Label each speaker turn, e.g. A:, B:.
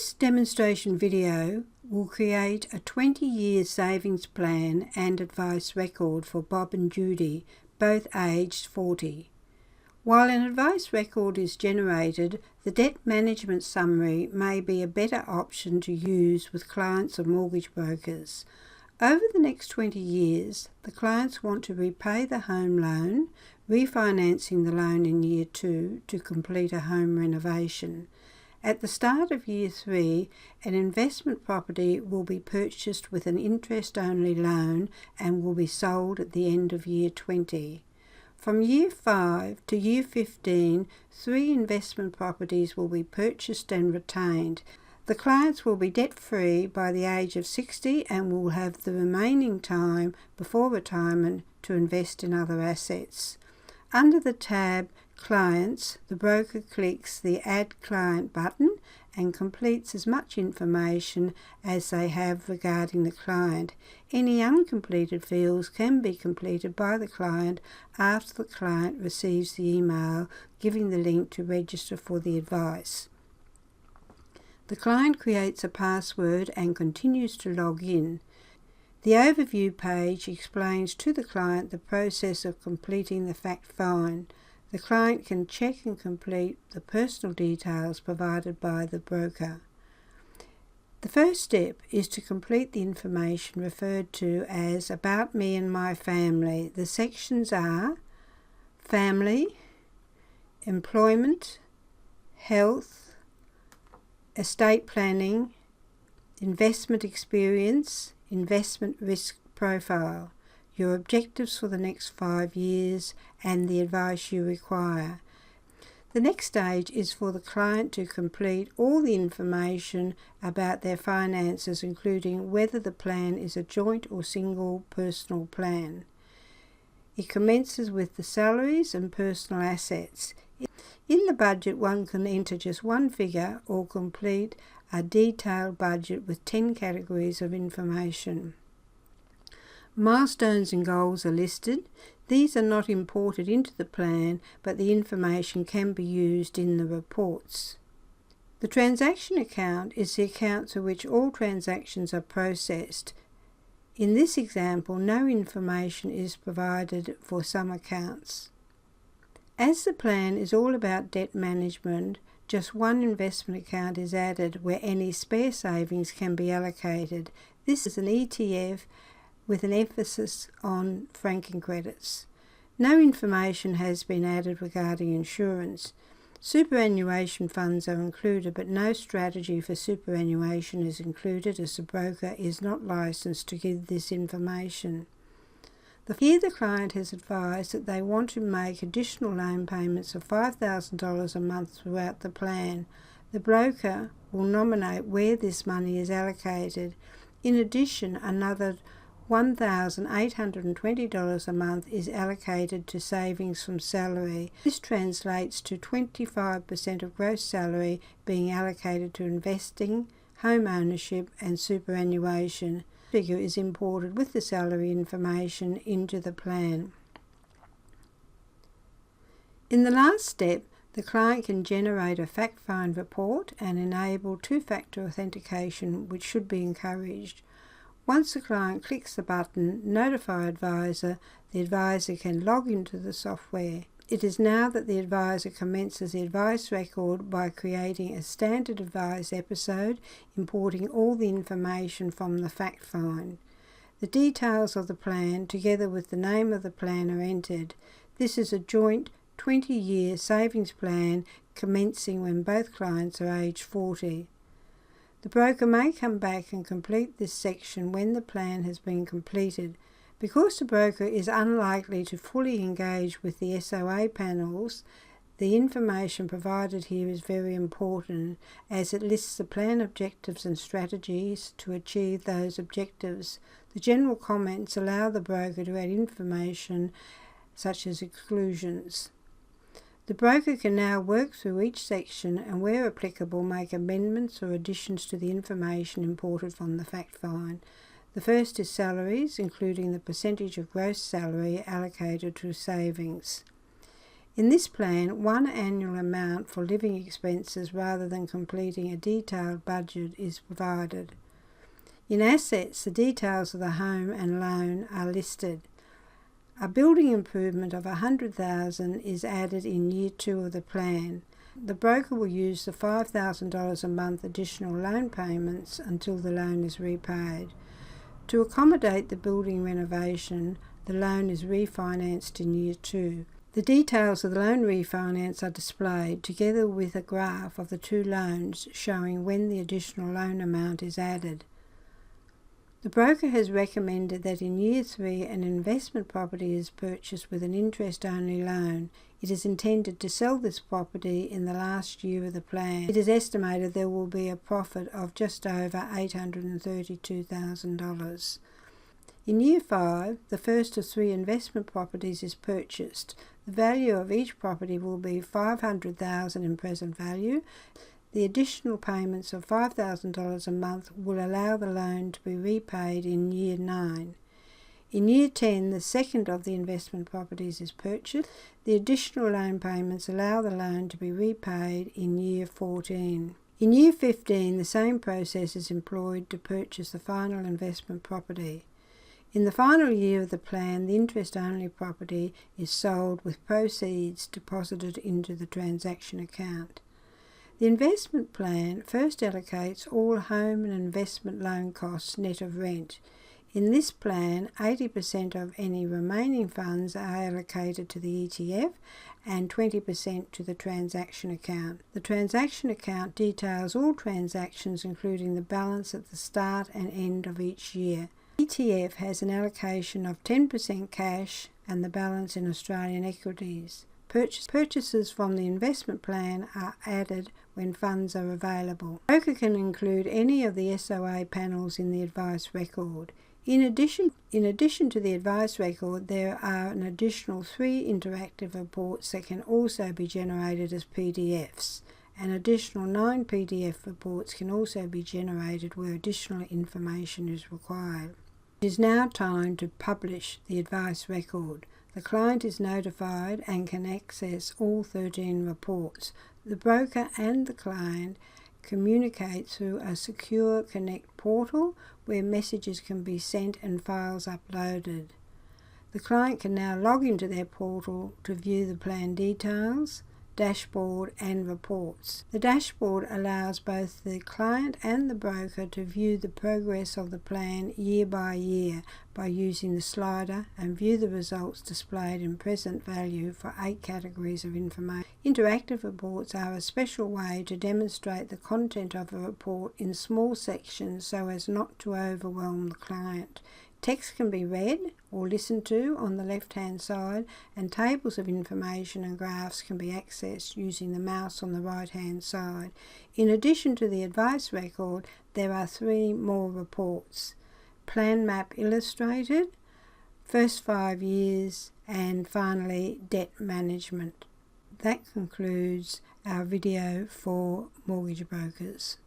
A: This demonstration video will create a 20-year savings plan and advice record for Bob and Judy, both aged 40. While an advice record is generated, the debt management summary may be a better option to use with clients of mortgage brokers. Over the next 20 years, the clients want to repay the home loan, refinancing the loan in year 2 to complete a home renovation. At the start of year 3, an investment property will be purchased with an interest-only loan and will be sold at the end of year 20. From year 5 to year 15, 3 investment properties will be purchased and retained. The clients will be debt-free by the age of 60 and will have the remaining time before retirement to invest in other assets. Under the tab Clients, the broker clicks the Add Client button and completes as much information as they have regarding the client. Any uncompleted fields can be completed by the client after the client receives the email giving the link to register for the advice. The client creates a password and continues to log in. The overview page explains to the client the process of completing the fact find. The client can check and complete the personal details provided by the broker. The first step is to complete the information referred to as About Me and My Family. The sections are Family, Employment, Health, Estate Planning, Investment Experience, Investment Risk Profile, your objectives for the next 5 years, and the advice you require. The next stage is for the client to complete all the information about their finances, including whether the plan is a joint or single personal plan. It commences with the salaries and personal assets. In the budget, one can enter just one figure or complete a detailed budget with 10 categories of information. Milestones and goals are listed. These are not imported into the plan, but the information can be used in the reports. The transaction account is the account through which all transactions are processed. In this example, no information is provided for some accounts. As the plan is all about debt management, just one investment account is added where any spare savings can be allocated. This is an ETF with an emphasis on franking credits. No information has been added regarding insurance. Superannuation funds are included, but no strategy for superannuation is included as the broker is not licensed to give this information. Here the client has advised that they want to make additional loan payments of $5,000 a month throughout the plan. The broker will nominate where this money is allocated. In addition, another $1,820 a month is allocated to savings from salary. This translates to 25% of gross salary being allocated to investing, home ownership and superannuation. The figure is imported with the salary information into the plan. In the last step, the client can generate a fact-find report and enable two-factor authentication, which should be encouraged. Once the client clicks the button Notify Advisor, the advisor can log into the software. It is now that the advisor commences the advice record by creating a standard advice episode, importing all the information from the fact find. The details of the plan, together with the name of the plan, are entered. This is a joint 20-year savings plan commencing when both clients are age 40. The broker may come back and complete this section when the plan has been completed. Because the broker is unlikely to fully engage with the SOA panels, the information provided here is very important as it lists the plan objectives and strategies to achieve those objectives. The general comments allow the broker to add information such as exclusions. The broker can now work through each section and, where applicable, make amendments or additions to the information imported from the fact find. The first is salaries, including the percentage of gross salary allocated to savings. In this plan, one annual amount for living expenses rather than completing a detailed budget is provided. In assets, the details of the home and loan are listed. A building improvement of $100,000 is added in year 2 of the plan. The broker will use the $5,000 a month additional loan payments until the loan is repaid. To accommodate the building renovation, the loan is refinanced in year 2. The details of the loan refinance are displayed together with a graph of the 2 loans showing when the additional loan amount is added. The broker has recommended that in year 3 an investment property is purchased with an interest-only loan. It is intended to sell this property in the last year of the plan. It is estimated there will be a profit of just over $832,000. In year 5, the first of 3 investment properties is purchased. The value of each property will be $500,000 in present value. The additional payments of $5,000 a month will allow the loan to be repaid in year 9. In year 10, the second of the investment properties is purchased. The additional loan payments allow the loan to be repaid in year 14. In year 15, the same process is employed to purchase the final investment property. In the final year of the plan, the interest-only property is sold with proceeds deposited into the transaction account. The investment plan first allocates all home and investment loan costs net of rent. In this plan, 80% of any remaining funds are allocated to the ETF and 20% to the transaction account. The transaction account details all transactions including the balance at the start and end of each year. ETF has an allocation of 10% cash and the balance in Australian equities. Purchases from the investment plan are added when funds are available. The broker can include any of the SOA panels in the advice record. In addition to the advice record, there are an additional 3 interactive reports that can also be generated as PDFs. An additional 9 PDF reports can also be generated where additional information is required. It is now time to publish the advice record. The client is notified and can access all 13 reports. The broker and the client communicate through a secure Connect portal where messages can be sent and files uploaded. The client can now log into their portal to view the plan details, dashboard and reports. The dashboard allows both the client and the broker to view the progress of the plan year by year by using the slider and view the results displayed in present value for 8 categories of information. Interactive reports are a special way to demonstrate the content of a report in small sections so as not to overwhelm the client. Text can be read or listened to on the left-hand side, and tables of information and graphs can be accessed using the mouse on the right-hand side. In addition to the advice record, there are 3 more reports: Plan Map Illustrated, First 5 Years, and finally Debt Management. That concludes our video for mortgage brokers.